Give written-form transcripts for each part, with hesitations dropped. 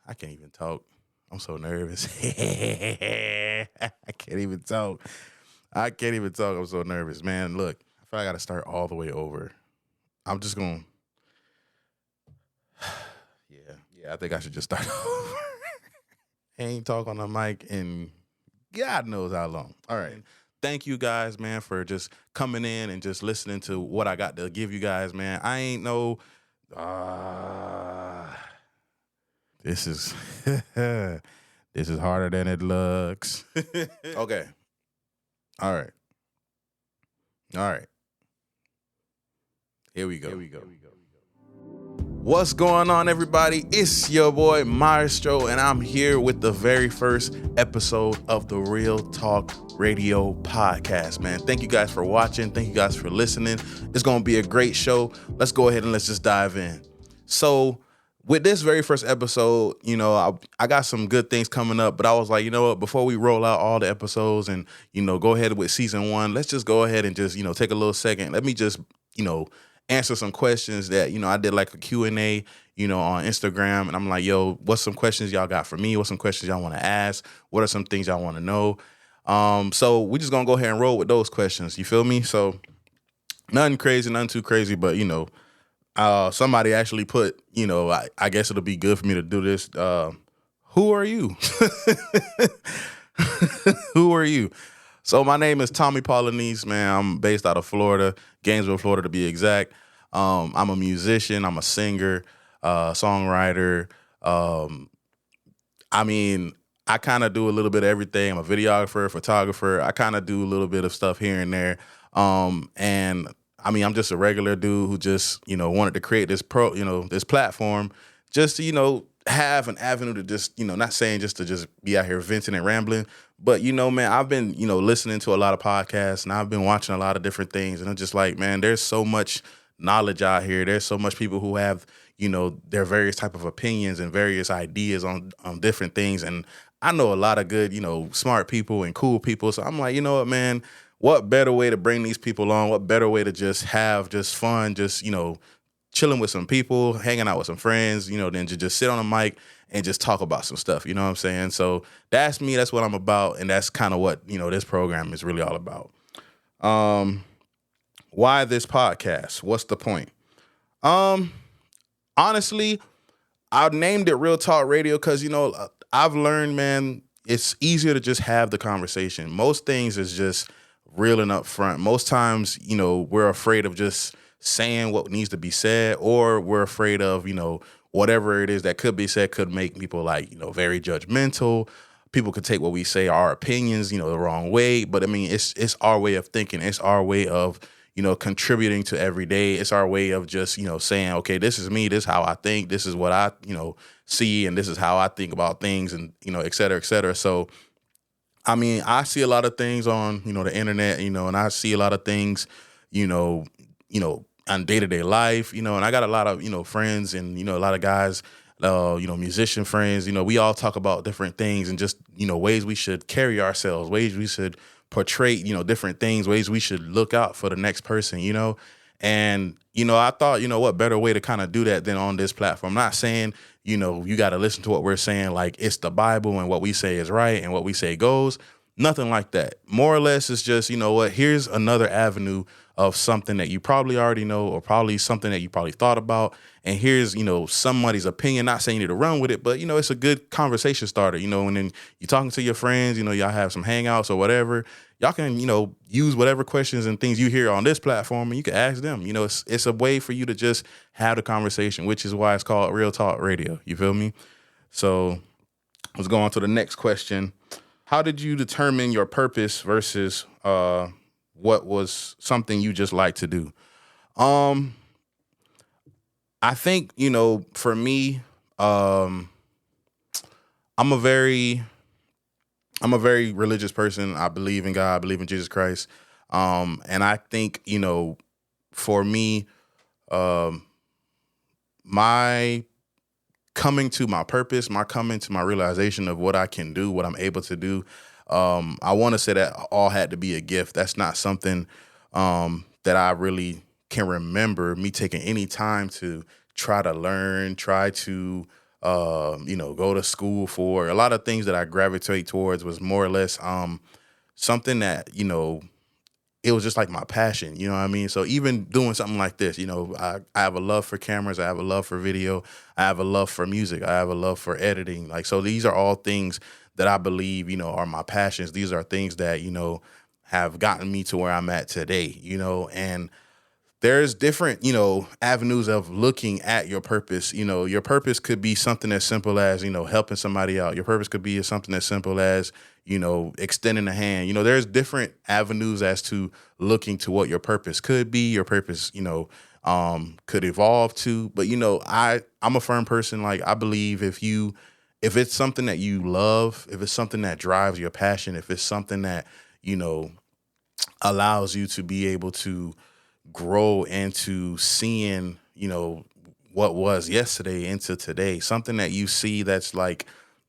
I can't even talk. I'm so nervous. I can't even talk. I can't even talk. I'm so nervous, man. Look, I feel like I got to start all the way over. I'm just going. Yeah. I think I should just start over. Ain't talk on the mic in God knows how long. All right. Thank you guys, man, for just coming in and just listening to what I got to give you guys, man. I ain't no. This is this is harder than it looks. Okay. All right. Here we go. What's going on, everybody? It's your boy Maestro, and I'm here with the very first episode of the Real Talk Radio podcast, man. Thank you guys for watching. Thank you guys for listening. It's going to be a great show. Let's go ahead and let's just dive in. So, with this very first episode, I got some good things coming up, but I was like, you know what, before we roll out all the episodes and, go ahead with season 1, let's just go ahead and just, take a little second. Let me just, answer some questions that, I did like a Q&A, on Instagram. And I'm like, yo, what's some questions y'all got for me? What's some questions y'all want to ask? What are some things y'all want to know? So we just going to go ahead and roll with those questions. You feel me? So nothing crazy, nothing too crazy, but, somebody actually put, I guess it'll be good for me to do this. Who are you? Who are you? So my name is Tommy Polynice, man. I'm based out of Florida, Gainesville, Florida to be exact. I'm a musician. I'm a singer, songwriter. I kind of do a little bit of everything. I'm a videographer, photographer. I kind of do a little bit of stuff here and there. I'm just a regular dude who just, wanted to create this this platform just to, have an avenue to just, not saying just to just be out here venting and rambling, but, man, I've been, listening to a lot of podcasts and I've been watching a lot of different things. And I'm just like, man, there's so much knowledge out here. There's so much people who have, their various type of opinions and various ideas on different things. And I know a lot of good, smart people and cool people. So I'm like, you know what, man, what better way to bring these people on? What better way to just have just fun, just, chilling with some people, hanging out with some friends, than to just sit on a mic and just talk about some stuff. You know what I'm saying? So that's me. That's what I'm about. And that's kind of what, this program is really all about. Why this podcast? What's the point? Honestly, I named it Real Talk Radio because, I've learned, man, it's easier to just have the conversation. Most things is just real and upfront. Most times, we're afraid of just saying what needs to be said, or we're afraid of, whatever it is that could be said could make people very judgmental. People could take what we say, our opinions, the wrong way. But I mean, it's our way of thinking. It's our way of, contributing to every day. It's our way of just, saying, okay, this is me. This is how I think. This is what I, see. And this is how I think about things and, et cetera, et cetera. So, I mean, I see a lot of things on, the internet, and I see a lot of things, on day-to-day life, and I got a lot of, friends and, a lot of guys, musician friends, we all talk about different things and just, ways we should carry ourselves, ways we should portray, different things, ways we should look out for the next person, and, I thought, what better way to kind of do that than on this platform. I'm not saying, you got to listen to what we're saying like it's the Bible and what we say is right and what we say goes. Nothing like that. More or less, it's just, here's another avenue of something that you probably already know, or probably something that you probably thought about. And here's, somebody's opinion, not saying you need to run with it, but, it's a good conversation starter, and then you're talking to your friends, y'all have some hangouts or whatever. Y'all can, use whatever questions and things you hear on this platform and you can ask them. It's a way for you to just have the conversation, which is why it's called Real Talk Radio. You feel me? So let's go on to the next question. How did you determine your purpose versus what was something you just like to do? I think, for me, I'm a very religious person. I believe in God. I believe in Jesus Christ. And I think, for me, my coming to my purpose, my coming to my realization of what I can do, what I'm able to do. I want to say that all had to be a gift. That's not something that I really can remember me taking any time to try to learn, try to go to school for. A lot of things that I gravitate towards was more or less something that, it was just like my passion, you know what I mean? So even doing something like this, I have a love for cameras, I have a love for video, I have a love for music, I have a love for editing. Like, so these are all things that I believe, are my passions. These are things that, have gotten me to where I'm at today, and there's different, avenues of looking at your purpose. Your purpose could be something as simple as, helping somebody out. Your purpose could be something as simple as, extending a hand. There's different avenues as to looking to what your purpose could be. Your purpose, could evolve to. But, I'm a firm person. Like, I believe if it's something that you love, if it's something that drives your passion, if it's something that, allows you to be able to grow into seeing, what was yesterday into today, something that you see that's like,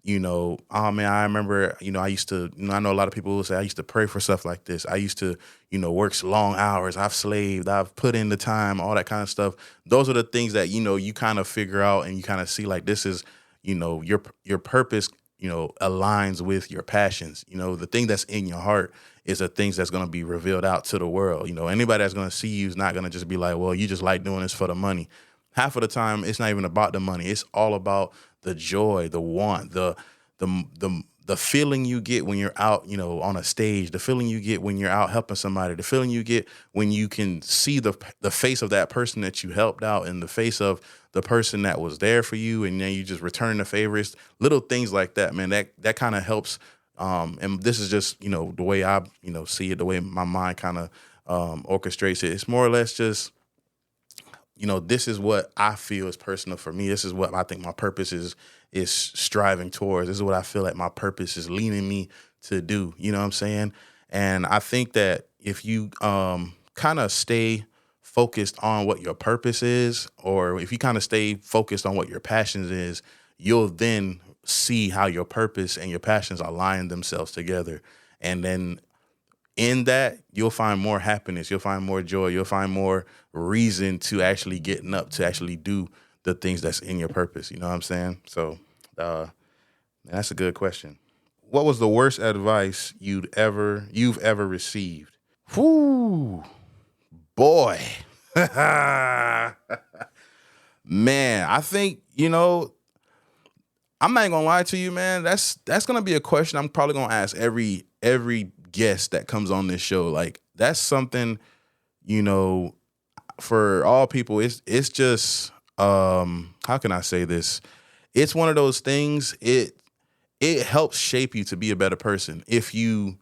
oh man, I remember, I used to, I know a lot of people will say I used to pray for stuff like this. I used to, work long hours. I've slaved, I've put in the time, all that kind of stuff. Those are the things that, you kind of figure out and you kind of see like this is, your purpose, aligns with your passions. The thing that's in your heart is the things that's going to be revealed out to the world. Anybody that's going to see you is not going to just be like, well, you just like doing this for the money. Half of the time, it's not even about the money. It's all about the joy, the want, the feeling you get when you're out, on a stage, the feeling you get when you're out helping somebody, the feeling you get when you can see the face of that person that you helped out and the face of the person that was there for you, and then you just return the favors, little things like that, man, that kind of helps. And this is just, the way I, see it, the way my mind kind of orchestrates it. It's more or less just, this is what I feel is personal for me. This is what I think my purpose is striving towards. This is what I feel like my purpose is leading me to do. You know what I'm saying? And I think that if you kind of stay focused on what your purpose is, or if you kind of stay focused on what your passions is, you'll then see how your purpose and your passions align themselves together. And then in that, you'll find more happiness, you'll find more joy, you'll find more reason to actually getting up, to actually do the things that's in your purpose. You know what I'm saying? So that's a good question. What was the worst advice you've ever received? Whoo, boy. Man, I think, I'm not even gonna lie to you, man. That's gonna be a question I'm probably gonna ask every guest that comes on this show. Like, that's something, for all people, it's just how can I say this? It's one of those things, it helps shape you to be a better person if you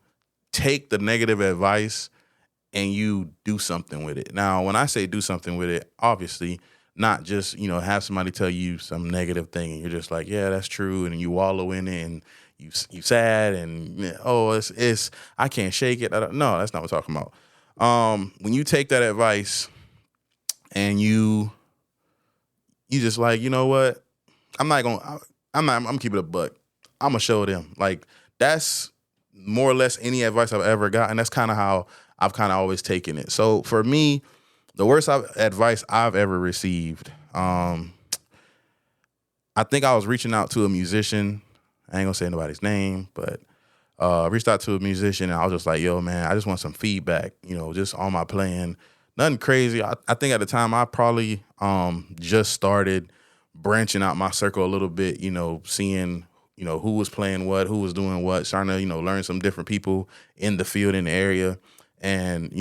take the negative advice and you do something with it. Now, when I say do something with it, obviously not just, have somebody tell you some negative thing and you're just like, yeah, that's true. And you wallow in it and you sad and, oh, it's I can't shake it. No, that's not what I'm talking about. When you take that advice and you just like, you know what? I'm gonna keep it a buck. I'm gonna show them. Like, that's more or less any advice I've ever gotten. That's kind of how I've kind of always taken it. So for me, the worst advice I've ever received, I think I was reaching out to a musician. I ain't gonna say nobody's name, but reached out to a musician and I was just like, yo, man, I just want some feedback, just on my playing. Nothing crazy. I think at the time I probably just started branching out my circle a little bit, seeing, who was playing what, who was doing what, starting to, learn some different people in the field, in the area, and,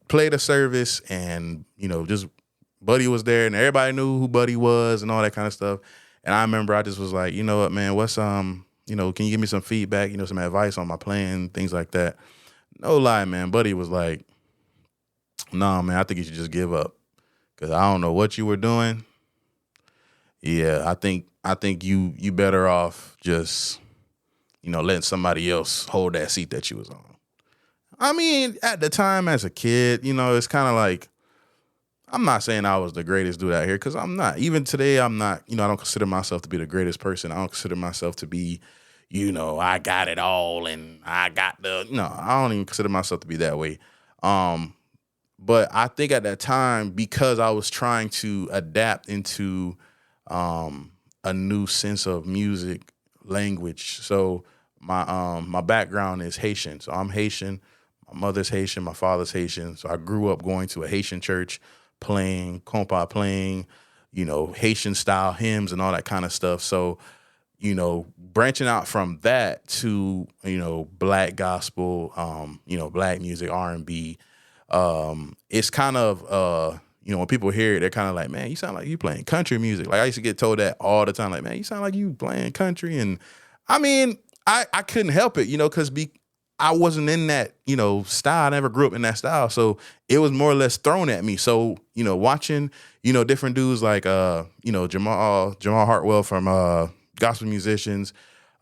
played a service and, just Buddy was there and everybody knew who Buddy was and all that kind of stuff. And I remember I just was like, you know what, man, what's, can you give me some feedback, some advice on my playing, things like that. No lie, man. Buddy was like, nah, man, I think you should just give up. Cause I don't know what you were doing. Yeah, I think you better off just, letting somebody else hold that seat that you was on. I mean, at the time as a kid, it's kind of like, I'm not saying I was the greatest dude out here because I'm not. Even today, I'm not, I don't consider myself to be the greatest person. I don't consider myself to be, I got it all and I got I don't even consider myself to be that way. But I think at that time, because I was trying to adapt into a new sense of music language. So my background is Haitian. So I'm Haitian. My mother's Haitian. My father's Haitian. So I grew up going to a Haitian church, playing compa, playing, Haitian style hymns and all that kind of stuff. So, branching out from that to, black gospel, black music, R&B, it's kind of, when people hear it, they're kind of like, man, you sound like you playing country music. Like I used to get told that all the time, like, man, you sound like you playing country. And I mean, I couldn't help it, because I wasn't in that, style. I never grew up in that style. So it was more or less thrown at me. So, watching, different dudes like, Jamal Hartwell from Gospel Musicians.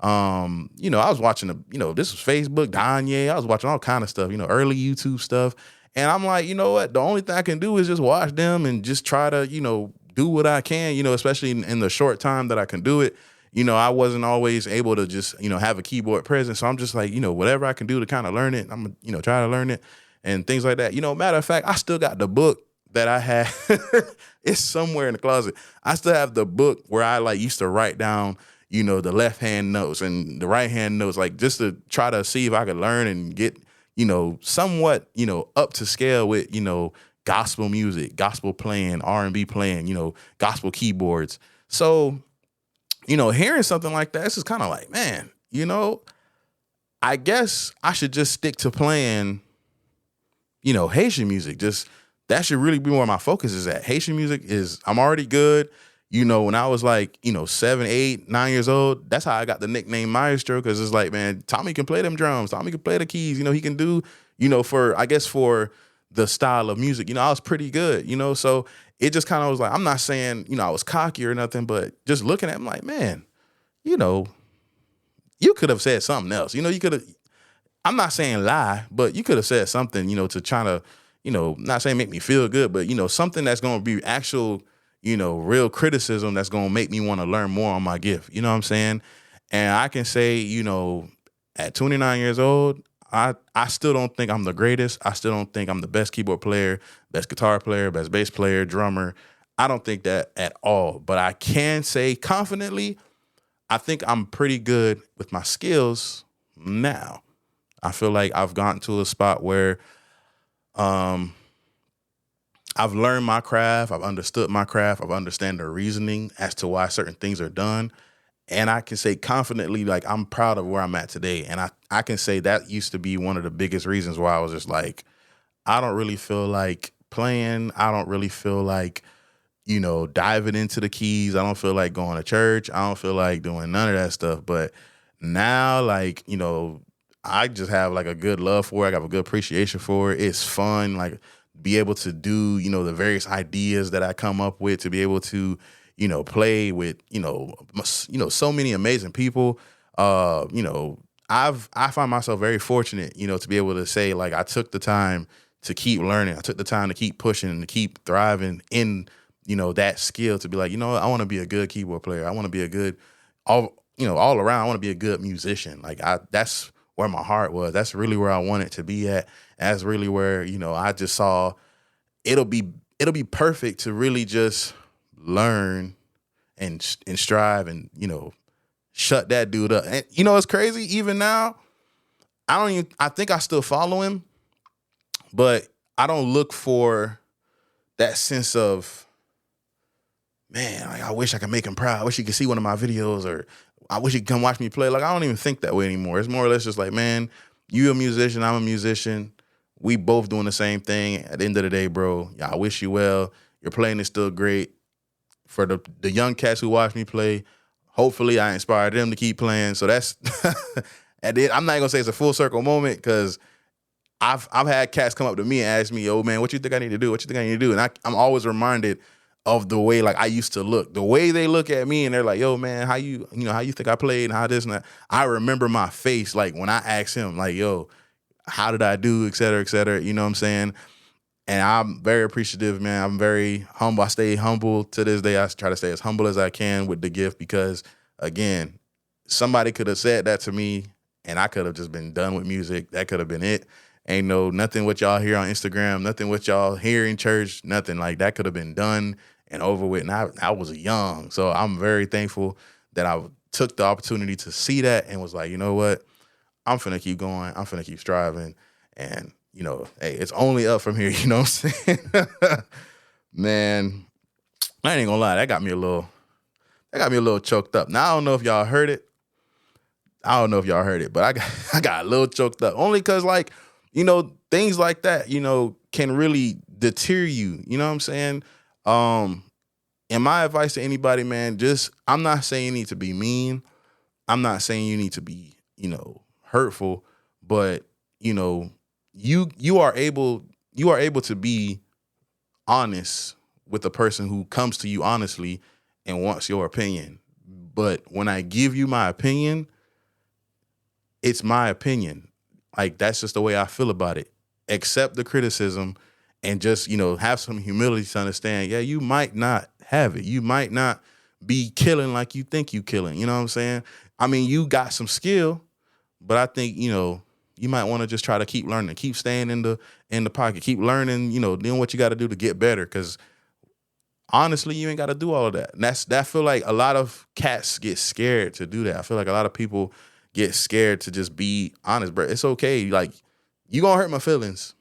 I was watching this was Facebook, Kanye. I was watching all kind of stuff, early YouTube stuff. And I'm like, you know what? The only thing I can do is just watch them and just try to, do what I can, especially in the short time that I can do it. I wasn't always able to just, have a keyboard present. So I'm just like, whatever I can do to kind of learn it, I'm going to, try to learn it and things like that. Matter of fact, I still got the book that I had. It's somewhere in the closet. I still have the book where I used to write down, the left hand notes and the right hand notes, like just to try to see if I could learn and get, somewhat, up to scale with, gospel music, gospel playing, R&B playing, gospel keyboards. So, hearing something like that, it's just kind of like, man, I guess I should just stick to playing, Haitian music. Just that should really be where my focus is at. Haitian music I'm already good. When I was 7, 8, 9 years old, that's how I got the nickname Maestro, because it's like, man, Tommy can play them drums. Tommy can play the keys. He can do, for the style of music, I was pretty good, so it just kind of was like, I'm not saying, I was cocky or nothing, but just looking at him like, man, you could have said something else. You could have, I'm not saying lie, but you could have said something, to try to, not saying make me feel good, but, something that's going to be actual, real criticism that's going to make me want to learn more on my gift. You know what I'm saying? And I can say, at 29 years old, I still don't think I'm the greatest. I still don't think I'm the best keyboard player, best guitar player, best bass player, drummer. I don't think that at all. But I can say confidently, I think I'm pretty good with my skills now. I feel like I've gotten to a spot where I've learned my craft. I've understood my craft. I've understand the reasoning as to why certain things are done. And I can say confidently, I'm proud of where I'm at today. And I can say that used to be one of the biggest reasons why I was just like, I don't really feel like playing. I don't really feel like, diving into the keys. I don't feel like going to church. I don't feel like doing none of that stuff. But now, I just have a good love for it. I have a good appreciation for it. It's fun, be able to do, the various ideas that I come up with, to be able to, play with, so many amazing people. I find myself very fortunate, to be able to say, I took the time to keep learning. I took the time to keep pushing and to keep thriving in, that skill, to be like, I want to be a good keyboard player. I want to be a good, all around. I want to be a good musician. That's where my heart was. That's really where I wanted to be at. That's really where, I just saw it'll be perfect to really just learn and strive and, shut that dude up. And it's crazy. Even now, I think I still follow him, but I don't look for that sense of, man, I wish I could make him proud. I wish he could see one of my videos, or I wish he could come watch me play. I don't even think that way anymore. It's more or less just like, man, you a musician, I'm a musician. We both doing the same thing. At the end of the day, bro, I wish you well. Your playing is still great. For the young cats who watch me play, hopefully I inspired them to keep playing. So that's, and then I'm not gonna say it's a full circle moment, because I've had cats come up to me and ask me, "Oh man, what you think I need to do? What you think I need to do?" And I'm always reminded of the way I used to look, the way they look at me, and they're like, "Yo man, how you think I played and how this and that." I remember my face when I asked him, "Yo, how did I do?" Et cetera, et cetera. You know what I'm saying? And I'm very appreciative, man. I'm very humble. I stay humble to this day. I try to stay as humble as I can with the gift, because, again, somebody could have said that to me and I could have just been done with music. That could have been it. Ain't nothing what y'all hear on Instagram, nothing what y'all hear in church, nothing. That could have been done and over with. And I was young. So I'm very thankful that I took the opportunity to see that and was like, you know what? I'm finna keep going. I'm finna keep striving. And, hey, it's only up from here. You know what I'm saying? Man, I ain't gonna lie. That got me a little choked up. Now, I don't know if y'all heard it. But I got a little choked up. Only because, like, things like that, can really deter you. You know what I'm saying? And my advice to anybody, man, I'm not saying you need to be mean. I'm not saying you need to be, hurtful, but, you are able to be honest with the person who comes to you honestly and wants your opinion. But when I give you my opinion, it's my opinion. Like, that's just the way I feel about it. Accept the criticism and just, have some humility to understand, yeah, you might not have it. You might not be killing like you think you killing. You know what I'm saying? I mean, you got some skill, but I think, you might want to just try to keep learning, keep staying in the pocket, keep learning, doing what you got to do to get better. Because honestly, you ain't got to do all of that. And I feel like a lot of cats get scared to do that. I feel like a lot of people get scared to just be honest, bro. It's okay. Like, you gonna hurt my feelings,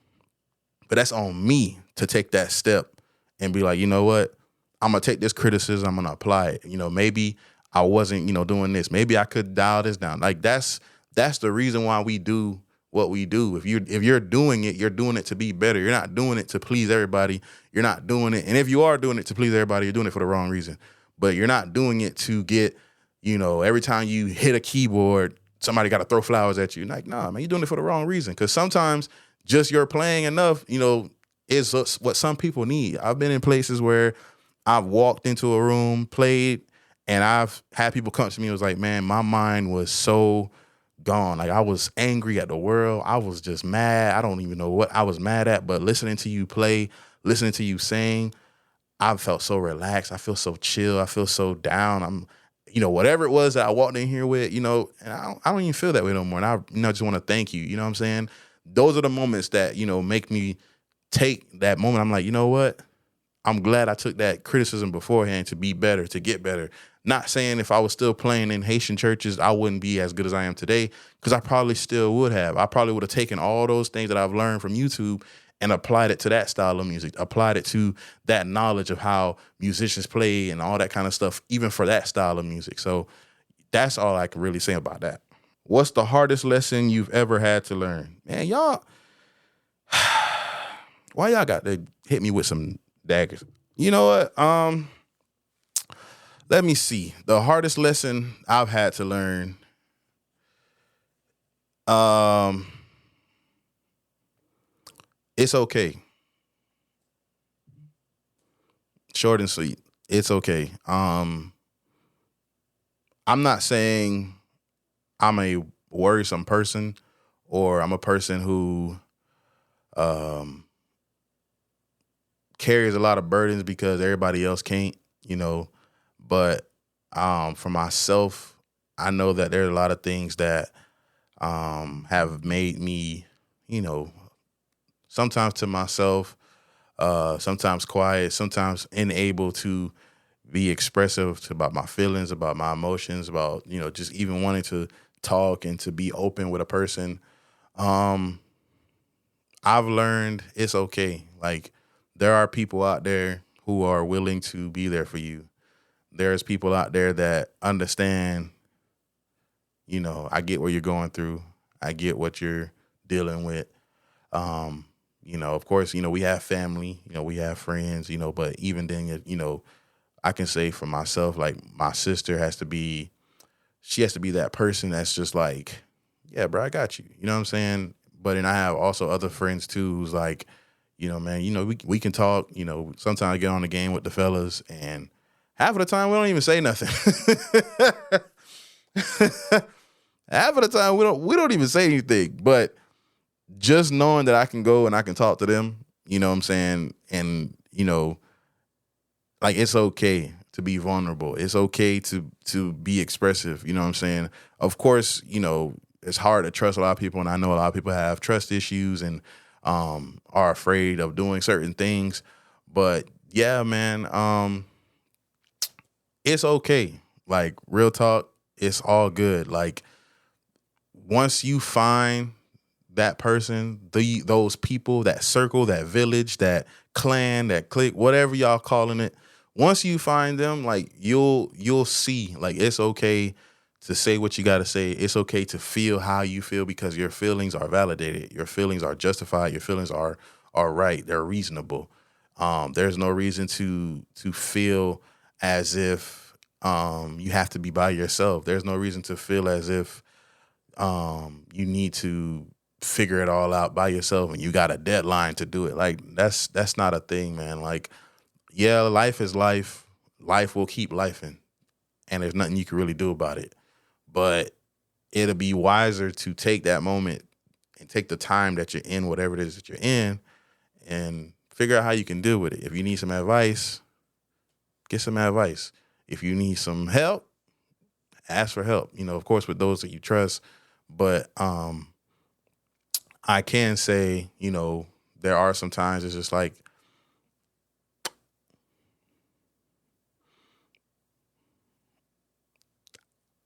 but that's on me to take that step and be like, you know what? I'm gonna take this criticism. I'm gonna apply it. Maybe I wasn't, doing this. Maybe I could dial this down. Like, that's the reason why we do what we do. If you're doing it, you're doing it to be better. You're not doing it to please everybody. You're not doing it. And if you are doing it to please everybody, you're doing it for the wrong reason. But you're not doing it to get, every time you hit a keyboard, somebody got to throw flowers at you. Like, nah, man, you're doing it for the wrong reason. Because sometimes just your playing enough, is what some people need. I've been in places where I've walked into a room, played, and I've had people come to me and was like, man, my mind was so gone. Like, I was angry at the world. I was just mad. I don't even know what I was mad at, but listening to you play, listening to you sing, I felt so relaxed. I feel so chill. I feel so down. I'm, whatever it was that I walked in here with, and I don't even feel that way no more. And I, just want to thank you. You know what I'm saying? Those are the moments that, make me take that moment. I'm like, you know what? I'm glad I took that criticism beforehand to be better, to get better. Not saying if I was still playing in Haitian churches, I wouldn't be as good as I am today, because I probably still would have. I probably would have taken all those things that I've learned from YouTube and applied it to that style of music, applied it to that knowledge of how musicians play and all that kind of stuff, even for that style of music. So that's all I can really say about that. What's the hardest lesson you've ever had to learn? Man, y'all, why y'all got to hit me with some daggers? You know what? Let me see. The hardest lesson I've had to learn. It's okay. Short and sweet. It's okay. I'm not saying I'm a worrisome person or I'm a person who carries a lot of burdens because everybody else can't, but for myself, I know that there are a lot of things that have made me, sometimes to myself, sometimes quiet, sometimes unable to be expressive about my feelings, about my emotions, about, just even wanting to talk and to be open with a person. I've learned it's okay. Like, there are people out there who are willing to be there for you. There's people out there that understand, I get what you're going through. I get what you're dealing with. Of course, we have family, we have friends, but even then, I can say for myself, like, my sister she has to be that person that's just like, yeah, bro, I got you. You know what I'm saying? But then I have also other friends too, who's like, man, we can talk, sometimes I get on the game with the fellas and half of the time we don't even say nothing. Half of the time we don't even say anything, but just knowing that I can go and I can talk to them, you know what I'm saying? And, like, it's okay to be vulnerable. It's okay to be expressive. You know what I'm saying? Of course, it's hard to trust a lot of people. And I know a lot of people have trust issues and are afraid of doing certain things. But yeah, man. It's okay. Like real talk, it's all good. Like once you find that person, those people, that circle, that village, that clan, that clique, whatever y'all calling it, once you find them, like you'll see, like it's okay to say what you got to say. It's okay to feel how you feel because your feelings are validated. Your feelings are justified. Your feelings are right. They're reasonable. There's no reason to feel as if you have to be by yourself. There's no reason to feel as if you need to figure it all out by yourself and you got a deadline to do it. Like that's not a thing, man. Like, yeah, life is life. Life will keep lifing, and there's nothing you can really do about it. But it'll be wiser to take that moment and take the time that you're in, whatever it is that you're in, and figure out how you can deal with it. If you need some advice, get some advice. If you need some help, ask for help. You know, of course, with those that you trust. But I can say, you know, there are some times it's just like,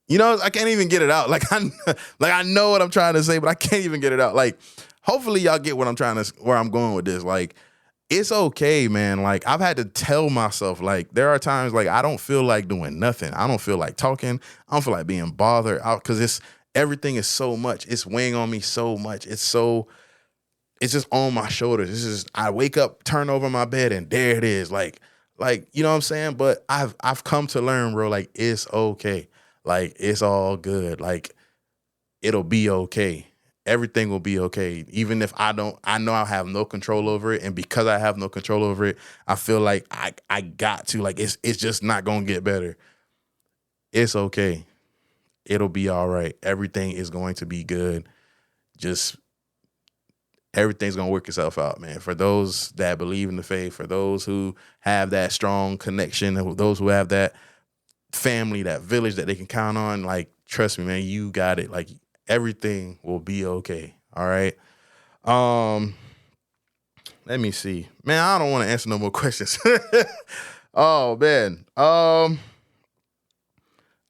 you know, I can't even get it out. Like I know what I'm trying to say, but I can't even get it out. Like, hopefully y'all get where I'm going with this. Like, it's okay, man. Like, I've had to tell myself, like, there are times like I don't feel like doing nothing. I don't feel like talking. I don't feel like being bothered out because everything is so much. It's weighing on me so much. It's just on my shoulders. It's just I wake up, turn over my bed, and there it is. Like you know what I'm saying? But I've come to learn, bro, like it's okay. Like it's all good. Like it'll be okay. Everything will be okay. Even if I know I have no control over it. And because I have no control over it, I feel like I got to, like it's just not gonna get better. It's okay. It'll be all right. Everything is going to be good. Just everything's going to work itself out, man. For those that believe in the faith, for those who have that strong connection, those who have that family, that village that they can count on, like, trust me, man, you got it. Like, everything will be okay. All right. Let me see, man. I don't want to answer no more questions. Oh man.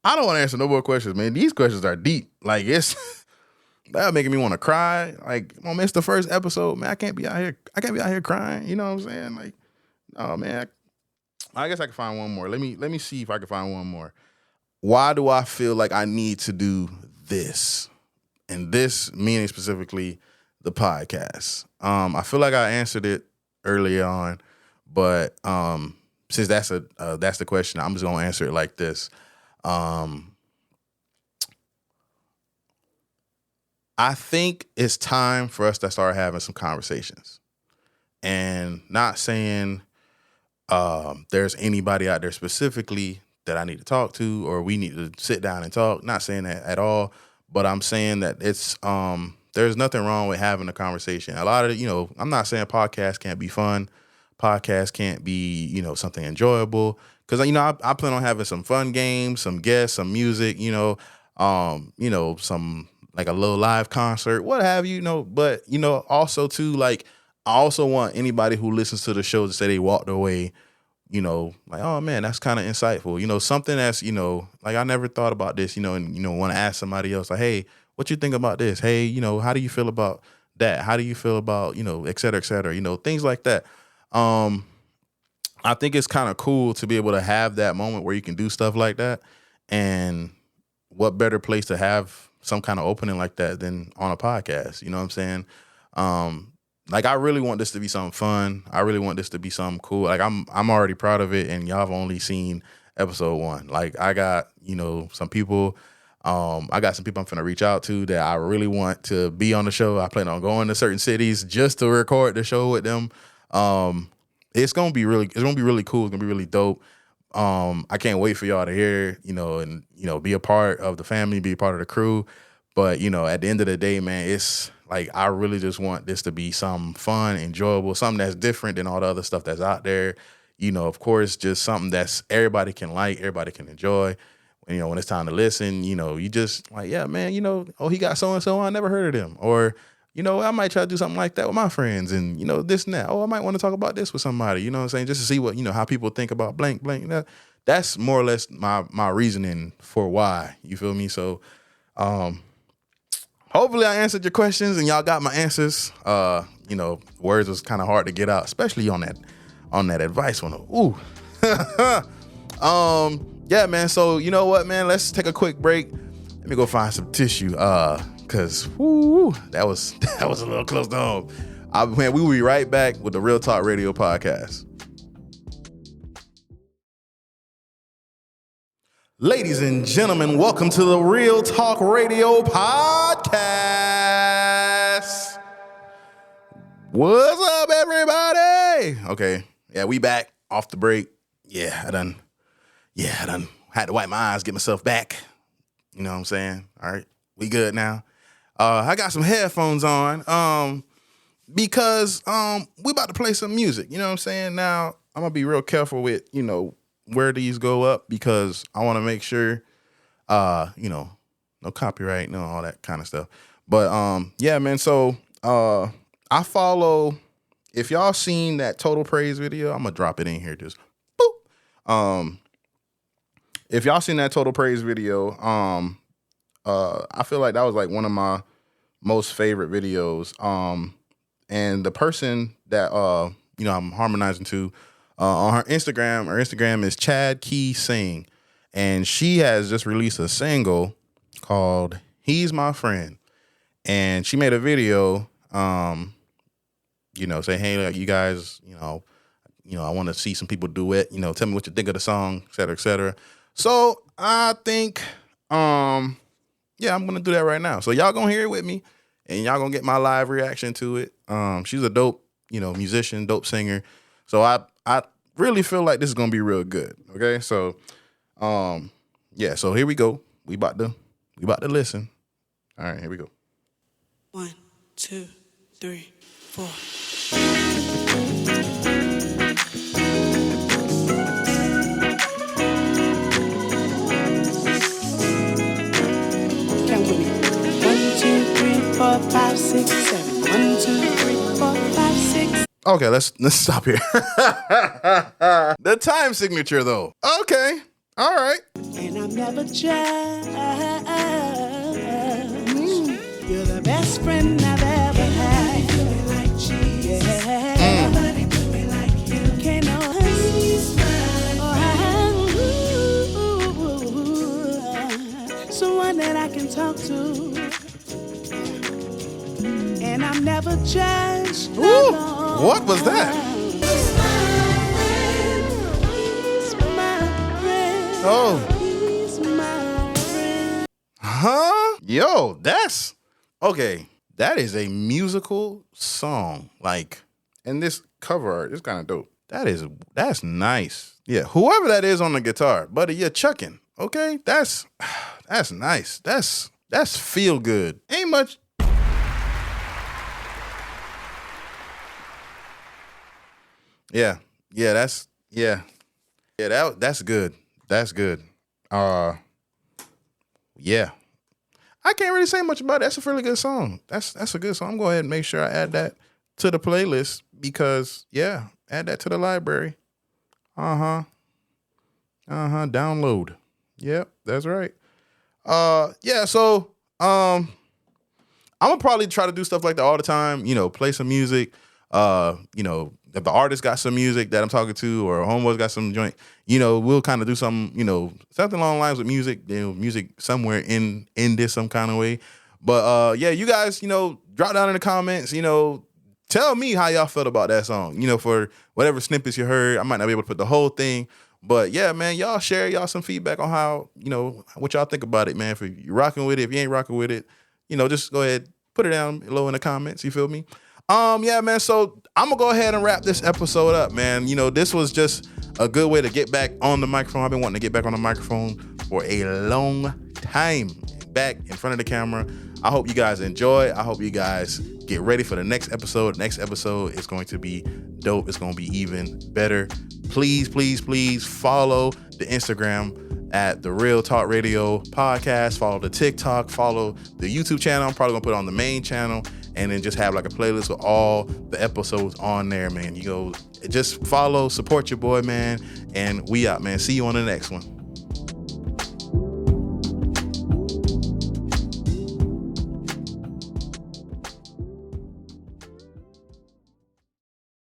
I don't want to answer no more questions, man. These questions are deep. Like it's that making me want to cry. Like, oh man, it's the first episode, man. I can't be out here crying. You know what I'm saying? Like, oh man. I guess I can find one more. Let me see if I can find one more. Why do I feel like I need to do this? And this meaning specifically the podcast. I feel like I answered it earlier on, but since that's the question, I'm just gonna answer it like this. I think it's time for us to start having some conversations, and not saying there's anybody out there specifically that I need to talk to or we need to sit down and talk. Not saying that at all, but I'm saying that it's there's nothing wrong with having a conversation. A lot of, I'm not saying podcasts can't be fun. Podcasts can't be, something enjoyable. Because, I plan on having some fun games, some guests, some music, some like a little live concert, what have you, but, also too, like, I also want anybody who listens to the show to say they walked away, like, oh man, that's kind of insightful, something that's, like, I never thought about this, and, want to ask somebody else, like, hey, what you think about this? Hey, how do you feel about that? How do you feel about, et cetera, things like that. I think it's kind of cool to be able to have that moment where you can do stuff like that. And what better place to have some kind of opening like that than on a podcast? You know what I'm saying? Like, I really want this to be something fun. I really want this to be something cool. Like, I'm already proud of it, and y'all have only seen episode 1. Like, I got, some people, I got some people I'm finna reach out to that I really want to be on the show. I plan on going to certain cities just to record the show with them. It's gonna be really cool. It's gonna be really dope. I can't wait for y'all to hear, and be a part of the family, be a part of the crew. But at the end of the day, man, it's like I really just want this to be something fun, enjoyable, something that's different than all the other stuff that's out there. Of course, just something that's everybody can like, everybody can enjoy. When it's time to listen, you just like, yeah, man, oh, he got so and so. I never heard of them, or I might try to do something like that with my friends and, this and that. Oh, I might want to talk about this with somebody, you know what I'm saying? Just to see what, how people think about blank. That's more or less my reasoning for why, you feel me? So, hopefully I answered your questions and y'all got my answers. Words was kind of hard to get out, especially on that advice one. Ooh. Yeah, man. So you know what, man? Let's take a quick break. Let me go find some tissue. Cause that was a little close to home. We will be right back with the Real Talk Radio podcast. Ladies and gentlemen, welcome to the Real Talk Radio podcast. What's up, everybody? Okay, yeah, we back off the break. I done had to wipe my eyes, get myself back. You know what I'm saying? All right, we good now. I got some headphones on because we about to play some music. You know what I'm saying? Now, I'm going to be real careful with, where these go up because I want to make sure, no copyright, no all that kind of stuff. But, yeah, man, so I follow, if y'all seen that Total Praise video, I'm going to drop it in here just, boop. If y'all seen that Total Praise video, I feel like that was like one of my most favorite videos. And the person that, I'm harmonizing to on her Instagram is Chad Key Sing. And she has just released a single called He's My Friend. And she made a video, saying, hey, like, you guys, I want to see some people do it. Tell me what you think of the song, et cetera, et cetera. So I think, I'm going to do that right now. So y'all going to hear it with me and y'all going to get my live reaction to it. She's a dope, musician, dope singer. So I really feel like this is going to be real good. Okay. So, so here we go. We about to listen. All right, here we go. 1, 2, 3, 4. Count with me. 1, 2, 3, 4, 5, 6, 7. 1, 2, 3, 4, 5, 6. Okay, let's stop here. The time signature, though. Okay, all right. And I'm never judged. You're the best friend I've ever had. Nobody do me like Jesus. Nobody do me like you. Can't no someone that I can talk to. And I'm never judged. Ooh, what was that? Oh. Huh? Yo, that's okay. That is a musical song. Like, and this cover art is kind of dope. That's nice. Yeah, whoever that is on the guitar, buddy, you're chucking. Okay, that's nice. That's feel good. Ain't much. Yeah, that's good. That's good. Yeah. I can't really say much about it. That's a really good song. That's a good song. I'm going to go ahead and make sure I add that to the playlist because, add that to the library. Download. Yep, that's right. So I'm going to probably try to do stuff like that all the time, play some music, if the artist got some music that I'm talking to or homeboys got some joint, we'll kind of do some, something along the lines with music, music somewhere in this some kind of way. But you guys, drop down in the comments, tell me how y'all felt about that song, for whatever snippets you heard. I might not be able to put the whole thing, but yeah, man, y'all share y'all some feedback on how, what y'all think about it, man. If you're rocking with it, if you ain't rocking with it, just go ahead, put it down below in the comments. You feel me? Man, so I'm gonna go ahead and wrap this episode up, man. This was just a good way to get back on the microphone. I've been wanting to get back on the microphone for a long time, back in front of the camera. I hope you guys enjoy. I hope you guys get ready for the next episode. Next episode is going to be dope. It's going to be even better. Please, please, please follow the Instagram at the Real Talk Radio Podcast. Follow the TikTok. Follow the YouTube channel. I'm probably going to put it on the main channel. and then just have like a playlist with all the episodes on there, man. You go, just follow, support your boy, man, and we out, man. See you on the next one.